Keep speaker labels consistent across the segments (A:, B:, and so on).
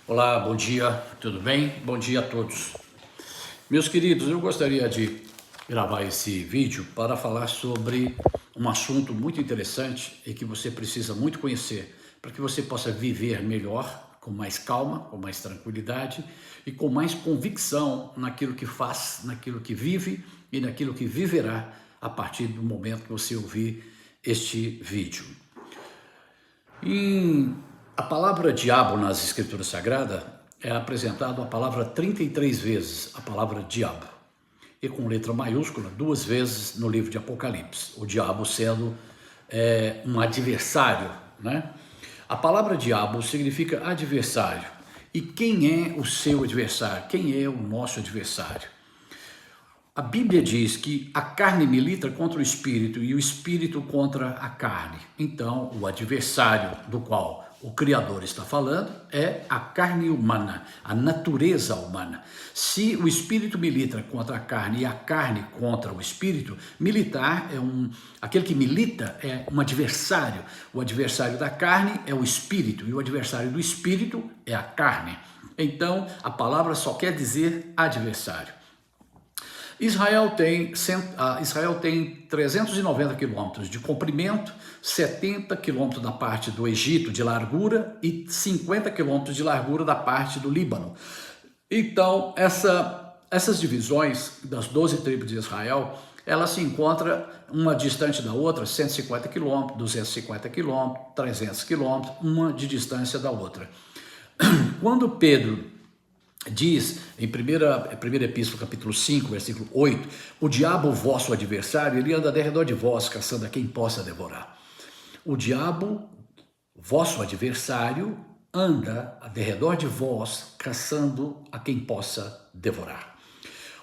A: Olá, bom dia, tudo bem? Bom dia a todos. Meus queridos, eu gostaria de gravar esse vídeo para falar sobre um assunto muito interessante e que você precisa muito conhecer para que você possa viver melhor, com mais calma, com mais tranquilidade e com mais convicção naquilo que faz, naquilo que vive e naquilo que viverá a partir do momento que você ouvir este vídeo. A palavra diabo nas escrituras sagradas é apresentada a palavra 33 vezes, a palavra diabo. E com letra maiúscula, 2 vezes no livro de Apocalipse, o diabo sendo um adversário, né? A palavra diabo significa adversário. E quem é o seu adversário? Quem é o nosso adversário? A Bíblia diz que a carne milita contra o espírito e o espírito contra a carne. Então, o adversário do qual o Criador está falando é a carne humana, a natureza humana. Se o espírito milita contra a carne e a carne contra o espírito, militar aquele que milita é um adversário. O adversário da carne é o espírito e o adversário do espírito é a carne. Então, a palavra só quer dizer adversário. Israel tem 390 quilômetros de comprimento, 70 quilômetros da parte do Egito de largura e 50 quilômetros de largura da parte do Líbano. Então, essas divisões das 12 tribos de Israel, elas se encontram uma distante da outra, 150 quilômetros, 250 quilômetros, 300 quilômetros, uma de distância da outra. Quando Pedro diz em primeira epístola, capítulo 5, versículo 8, o diabo, vosso adversário, ele anda ao redor de vós, caçando a quem possa devorar. O diabo, vosso adversário, anda ao redor de vós, caçando a quem possa devorar.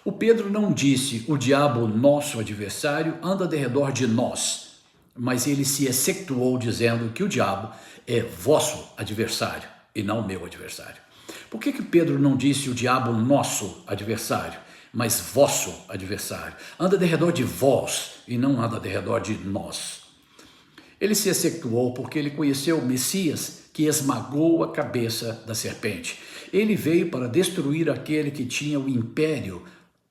A: O Pedro não disse, o diabo, nosso adversário, anda ao redor de nós, mas ele se exceptuou dizendo que o diabo é vosso adversário e não meu adversário. Por que Pedro não disse o diabo nosso adversário, mas vosso adversário? Anda de redor de vós e não anda de redor de nós. Ele se exceptuou porque ele conheceu o Messias que esmagou a cabeça da serpente. Ele veio para destruir aquele que tinha o império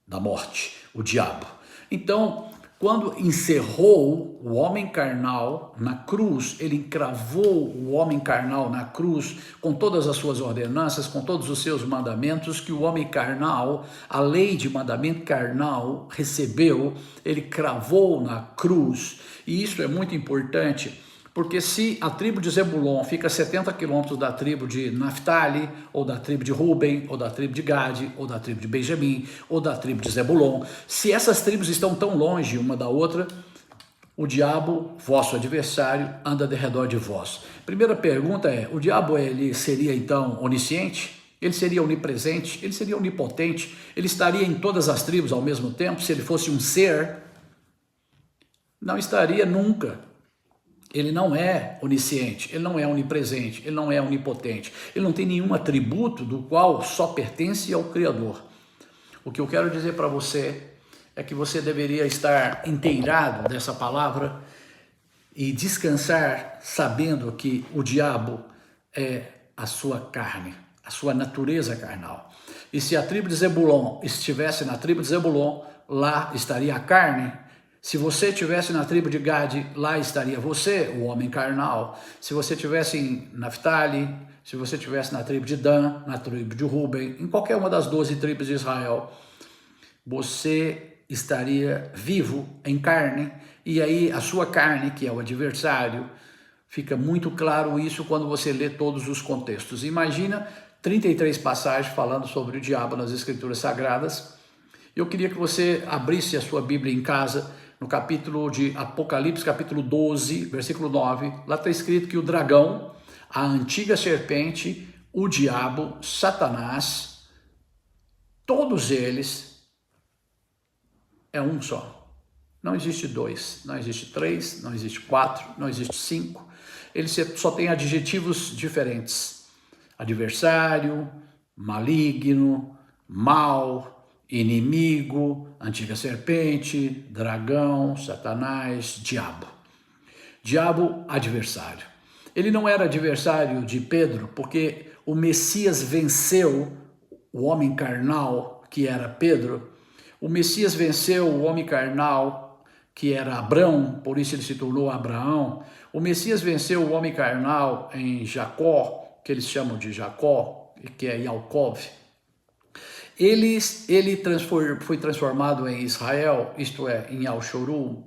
A: da morte, o diabo. Então, quando encerrou o homem carnal na cruz, ele encravou o homem carnal na cruz com todas as suas ordenanças, com todos os seus mandamentos que o homem carnal, a lei de mandamento carnal recebeu, ele cravou na cruz. E isso é muito importante, porque se a tribo de Zebulon fica a 70 quilômetros da tribo de Naftali, ou da tribo de Ruben, ou da tribo de Gade, ou da tribo de Benjamim, ou da tribo de Zebulon, se essas tribos estão tão longe uma da outra, o diabo, vosso adversário, anda de redor de vós. Primeira pergunta é, o diabo ele seria então onisciente? Ele seria onipresente? Ele seria onipotente? Ele estaria em todas as tribos ao mesmo tempo? Se ele fosse um ser? Não estaria nunca. Ele não é onisciente, ele não é onipresente, ele não é onipotente, ele não tem nenhum atributo do qual só pertence ao Criador. O que eu quero dizer para você é que você deveria estar inteirado dessa palavra e descansar sabendo que o diabo é a sua carne, a sua natureza carnal. E se a tribo de Zebulon estivesse na tribo de Zebulon, lá estaria a carne. Se você estivesse na tribo de Gade, lá estaria você, o homem carnal. Se você estivesse em Naftali, se você estivesse na tribo de Dan, na tribo de Ruben, em qualquer uma das 12 tribos de Israel, você estaria vivo em carne, e aí a sua carne, que é o adversário, fica muito claro isso quando você lê todos os contextos. Imagina 33 passagens falando sobre o diabo nas escrituras sagradas. Eu queria que você abrisse a sua Bíblia em casa, no capítulo de Apocalipse, capítulo 12, versículo 9, lá está escrito que o dragão, a antiga serpente, o diabo, Satanás, todos eles é um só. Não existe 2, não existe 3, não existe 4, não existe 5. Eles só têm adjetivos diferentes. Adversário, maligno, mal, inimigo, antiga serpente, dragão, Satanás, diabo. Diabo, adversário. Ele não era adversário de Pedro, porque o Messias venceu o homem carnal, que era Pedro. O Messias venceu o homem carnal, que era Abrão, por isso ele se tornou Abraão. O Messias venceu o homem carnal em Jacó, que eles chamam de Jacó, que é Yaakov. Ele foi transformado em Israel, isto é, em Al-Shorum.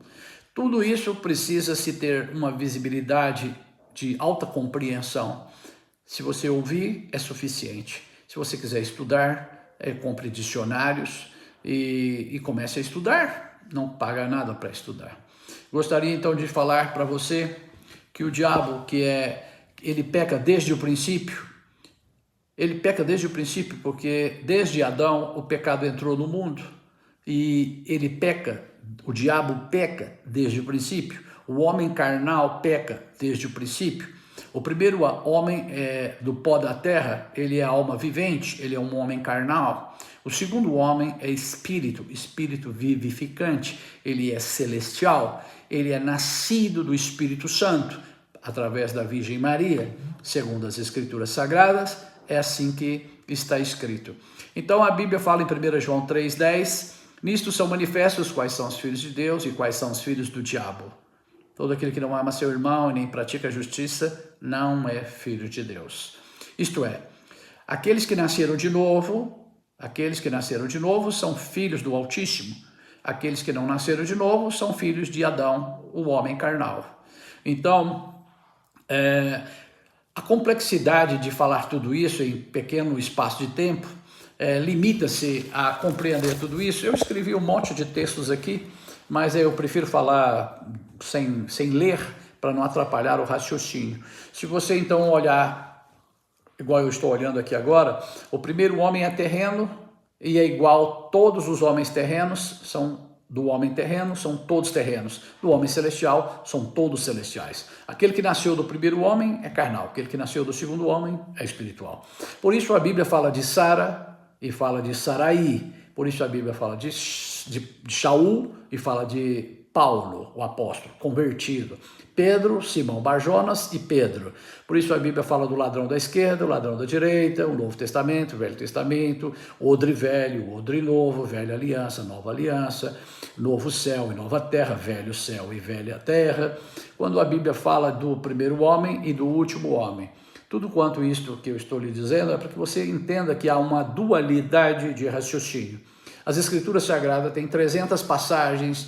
A: Tudo isso precisa se ter uma visibilidade de alta compreensão. Se você ouvir, é suficiente. Se você quiser estudar, compre dicionários e comece a estudar. Não paga nada para estudar. Gostaria então de falar para você que o diabo, ele peca desde o princípio. Ele peca desde o princípio porque desde Adão o pecado entrou no mundo e ele peca, o diabo peca desde o princípio. O homem carnal peca desde o princípio. O primeiro homem do pó da terra, ele é alma vivente, ele é um homem carnal. O segundo homem é espírito vivificante, ele é celestial, ele é nascido do Espírito Santo, através da Virgem Maria, segundo as Escrituras Sagradas, é assim que está escrito. Então a Bíblia fala em 1 João 3,10, nisto são manifestos quais são os filhos de Deus e quais são os filhos do diabo. Todo aquele que não ama seu irmão e nem pratica a justiça não é filho de Deus. Isto é, aqueles que nasceram de novo são filhos do Altíssimo. Aqueles que não nasceram de novo são filhos de Adão, o homem carnal. Então, a complexidade de falar tudo isso em pequeno espaço de tempo limita-se a compreender tudo isso. Eu escrevi um monte de textos aqui, mas eu prefiro falar sem ler, para não atrapalhar o raciocínio. Se você então olhar, igual eu estou olhando aqui agora, o primeiro homem é terreno e é igual, todos os homens terrenos são do homem terreno, são todos terrenos. Do homem celestial, são todos celestiais. Aquele que nasceu do primeiro homem é carnal, aquele que nasceu do segundo homem é espiritual. Por isso a Bíblia fala de Sara e fala de Sarai. Por isso a Bíblia fala de Shaul e fala de Paulo, o apóstolo, convertido. Pedro, Simão Barjonas e Pedro. Por isso a Bíblia fala do ladrão da esquerda, o ladrão da direita, o Novo Testamento, o Velho Testamento, odre velho, odre novo, velha aliança, nova aliança, novo céu e nova terra, velho céu e velha terra. Quando a Bíblia fala do primeiro homem e do último homem. Tudo quanto isto que eu estou lhe dizendo é para que você entenda que há uma dualidade de raciocínio. As Escrituras Sagradas têm 300 passagens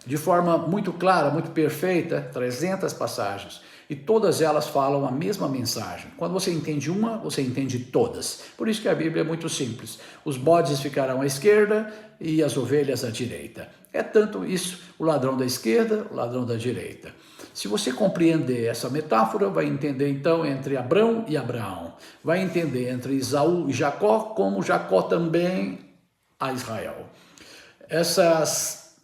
A: de forma muito clara, muito perfeita, 300 passagens. E todas elas falam a mesma mensagem. Quando você entende uma, você entende todas. Por isso que a Bíblia é muito simples. Os bodes ficarão à esquerda e as ovelhas à direita. É tanto isso, o ladrão da esquerda, o ladrão da direita. Se você compreender essa metáfora, vai entender então entre Abrão e Abraão. Vai entender entre Esaú e Jacó, como Jacó também a Israel. Essas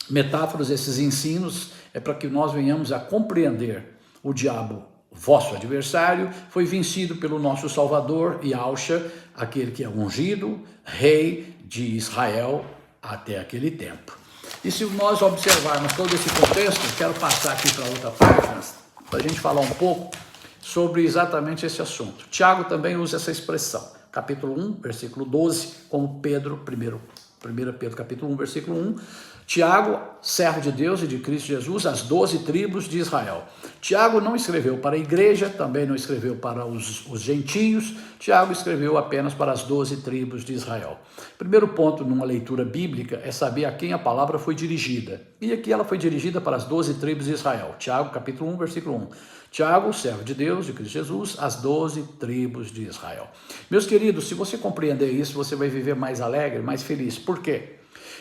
A: metáforas, esses ensinos, é para que nós venhamos a compreender o diabo, vosso adversário, foi vencido pelo nosso Salvador Yahushua, aquele que é ungido, rei de Israel até aquele tempo. E se nós observarmos todo esse contexto, quero passar aqui para outra página, para a gente falar um pouco sobre exatamente esse assunto. Tiago também usa essa expressão, capítulo 1, versículo 12, como Pedro, 1 Pedro capítulo 1, versículo 1, Tiago, servo de Deus e de Cristo Jesus, as 12 tribos de Israel. Tiago não escreveu para a igreja, também não escreveu para os gentios, Tiago escreveu apenas para as 12 tribos de Israel. Primeiro ponto numa leitura bíblica é saber a quem a palavra foi dirigida. E aqui ela foi dirigida para as 12 tribos de Israel. Tiago, capítulo 1, versículo 1. Tiago, servo de Deus, de Cristo Jesus, as 12 tribos de Israel. Meus queridos, se você compreender isso, você vai viver mais alegre, mais feliz. Por quê?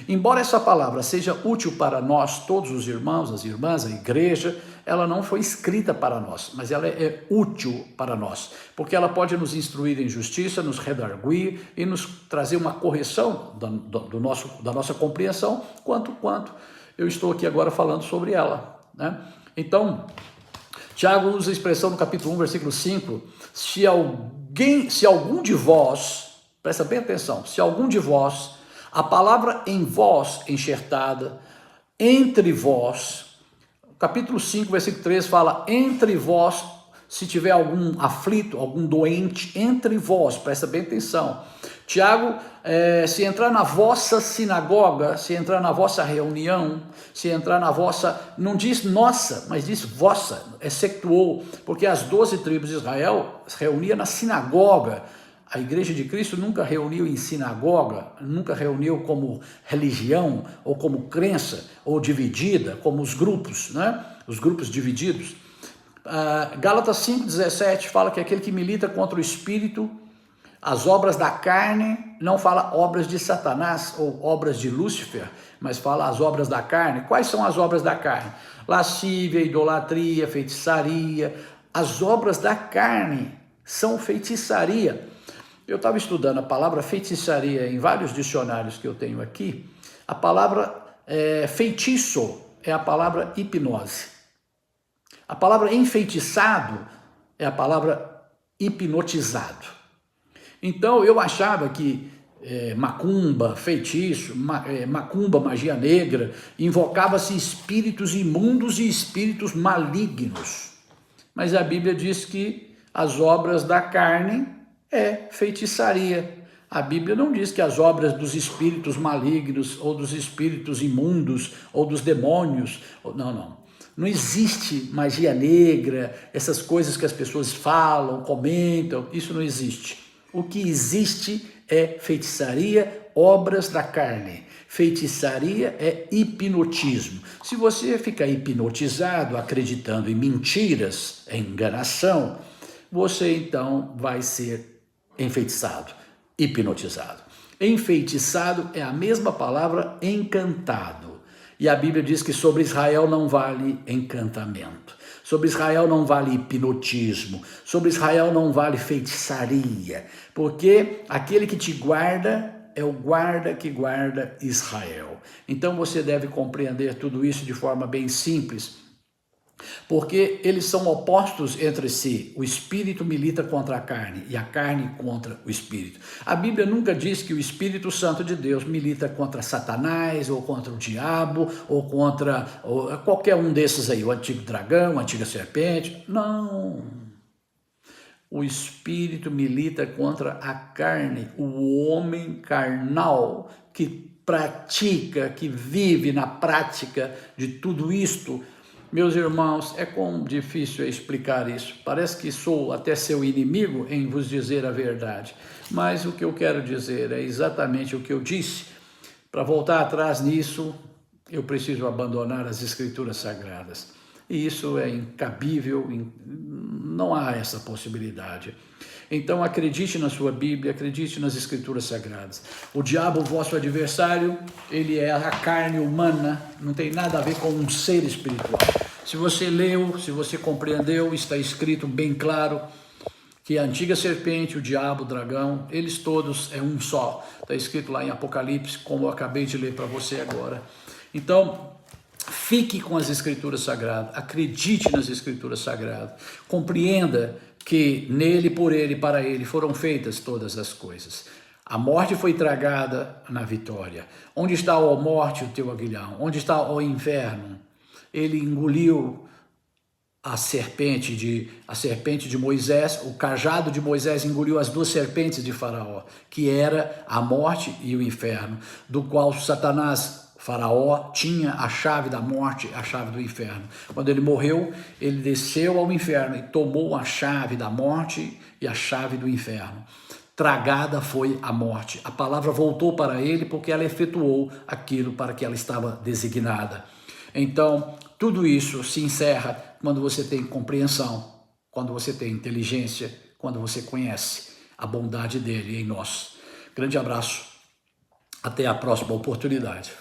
A: Embora essa palavra seja útil para nós, todos os irmãos, as irmãs, a igreja, ela não foi escrita para nós, mas ela é útil para nós, porque ela pode nos instruir em justiça, nos redarguir e nos trazer uma correção da nossa compreensão, quanto eu estou aqui agora falando sobre ela, né? Então, Tiago usa a expressão no capítulo 1, versículo 5, se algum de vós, presta bem atenção, se algum de vós, a palavra em vós enxertada, entre vós, capítulo 5, versículo 3 fala, entre vós se tiver algum aflito, algum doente entre vós, presta bem atenção. Tiago, se entrar na vossa sinagoga, se entrar na vossa reunião, se entrar na vossa, não diz nossa, mas diz vossa, excetuou, porque as 12 tribos de Israel se reuniam na sinagoga. A Igreja de Cristo nunca reuniu em sinagoga, nunca reuniu como religião, ou como crença, ou dividida, como os grupos, né? Os grupos divididos. Gálatas 5,17 fala que aquele que milita contra o Espírito, as obras da carne, não fala obras de Satanás ou obras de Lúcifer, mas fala as obras da carne. Quais são as obras da carne? Lascívia, idolatria, feitiçaria. As obras da carne são feitiçaria. Eu estava estudando a palavra feitiçaria em vários dicionários que eu tenho aqui. A palavra feitiço é a palavra hipnose. A palavra enfeitiçado é a palavra hipnotizado. Então eu achava que macumba, feitiço, macumba, magia negra, invocava-se espíritos imundos e espíritos malignos. Mas a Bíblia diz que as obras da carne é feitiçaria. A Bíblia não diz que as obras dos espíritos malignos, ou dos espíritos imundos, ou dos demônios, não. Não existe magia negra, essas coisas que as pessoas falam, comentam, isso não existe. O que existe é feitiçaria, obras da carne. Feitiçaria é hipnotismo. Se você ficar hipnotizado, acreditando em mentiras, em enganação, você então vai ser enfeitiçado, hipnotizado. Enfeitiçado é a mesma palavra encantado. E a Bíblia diz que sobre Israel não vale encantamento. Sobre Israel não vale hipnotismo. Sobre Israel não vale feitiçaria. Porque aquele que te guarda é o guarda que guarda Israel. Então você deve compreender tudo isso de forma bem simples. Porque eles são opostos entre si. O espírito milita contra a carne e a carne contra o espírito. A Bíblia nunca diz que o Espírito Santo de Deus milita contra Satanás, ou contra o diabo, ou contra qualquer um desses aí, o antigo dragão, a antiga serpente. Não. O espírito milita contra a carne, o homem carnal que pratica, que vive na prática de tudo isto. Meus irmãos, é como difícil explicar isso. Parece que sou até seu inimigo em vos dizer a verdade. Mas o que eu quero dizer é exatamente o que eu disse. Para voltar atrás nisso, eu preciso abandonar as Escrituras Sagradas. E isso é incabível, não há essa possibilidade. Então acredite na sua Bíblia, acredite nas Escrituras Sagradas. O diabo, vosso adversário, ele é a carne humana, não tem nada a ver com um ser espiritual. Se você leu, se você compreendeu, está escrito bem claro que a antiga serpente, o diabo, o dragão, eles todos é um só. Está escrito lá em Apocalipse, como eu acabei de ler para você agora. Então, fique com as Escrituras Sagradas, acredite nas Escrituras Sagradas, compreenda que nele, por ele e para ele foram feitas todas as coisas. A morte foi tragada na vitória. Onde está, ó morte, o teu aguilhão? Onde está, ó inferno? Ele engoliu a serpente de Moisés, o cajado de Moisés engoliu as duas serpentes de Faraó, que era a morte e o inferno, do qual Satanás, Faraó, tinha a chave da morte, a chave do inferno. Quando ele morreu, ele desceu ao inferno e tomou a chave da morte e a chave do inferno. Tragada foi a morte. A palavra voltou para ele porque ela efetuou aquilo para que ela estava designada. Então, tudo isso se encerra quando você tem compreensão, quando você tem inteligência, quando você conhece a bondade dele em nós. Grande abraço. Até a próxima oportunidade.